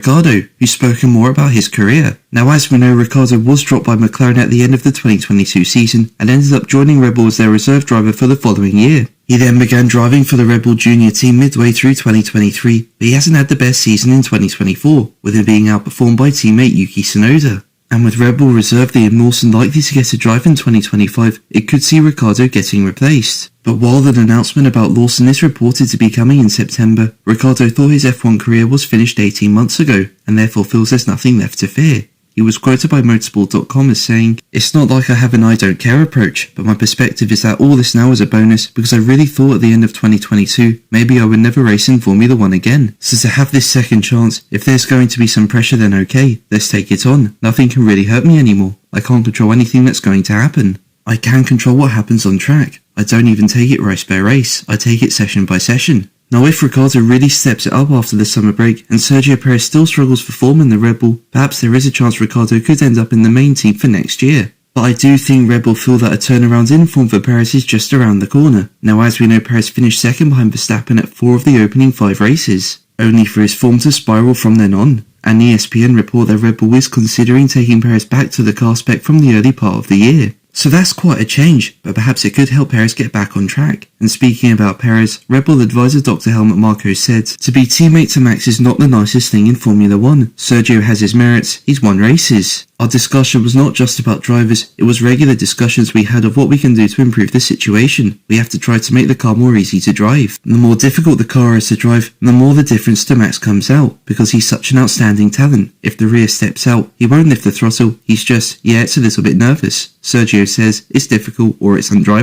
Riccardo, who's spoken more about his career. Now, as we know, Riccardo was dropped by McLaren at the end of the 2022 season and ended up joining Red Bull as their reserve driver for the following year. He then began driving for the Red Bull Junior team midway through 2023, but he hasn't had the best season in 2024, with him being outperformed by teammate Yuki Tsunoda. And with Red Bull reserve Liam Lawson likely to get a drive in 2025, it could see Riccardo getting replaced. But while an announcement about Lawson is reported to be coming in September, Riccardo thought his F1 career was finished 18 months ago, and therefore feels there's nothing left to fear. He was quoted by motorsport.com as saying, "It's not like I have an I don't care approach, but my perspective is that all this now is a bonus because I really thought at the end of 2022, maybe I would never race in Formula 1 again. So to have this second chance, if there's going to be some pressure then okay, let's take it on. Nothing can really hurt me anymore. I can't control anything that's going to happen. I can control what happens on track. I don't even take it race by race, I take it session by session." Now if Riccardo really steps it up after the summer break and Sergio Perez still struggles for form in the Red Bull, perhaps there is a chance Riccardo could end up in the main team for next year. But I do think Red Bull feel that a turnaround in form for Perez is just around the corner. Now as we know, Perez finished second behind Verstappen at 4 of the opening 5 races, only for his form to spiral from then on. And ESPN report that Red Bull is considering taking Perez back to the car spec from the early part of the year. So that's quite a change, but perhaps it could help Perez get back on track. And speaking about Perez, Red Bull advisor Dr. Helmut Marko said, "To be teammate to Max is not the nicest thing in Formula 1. Sergio has his merits, he's won races. Our discussion was not just about drivers, it was regular discussions we had of what we can do to improve the situation. We have to try to make the car more easy to drive. And the more difficult the car is to drive, the more the difference to Max comes out, because he's such an outstanding talent. If the rear steps out, he won't lift the throttle, he's just, yeah, it's a little bit nervous." Sergio says, "It's difficult or it's undrivable."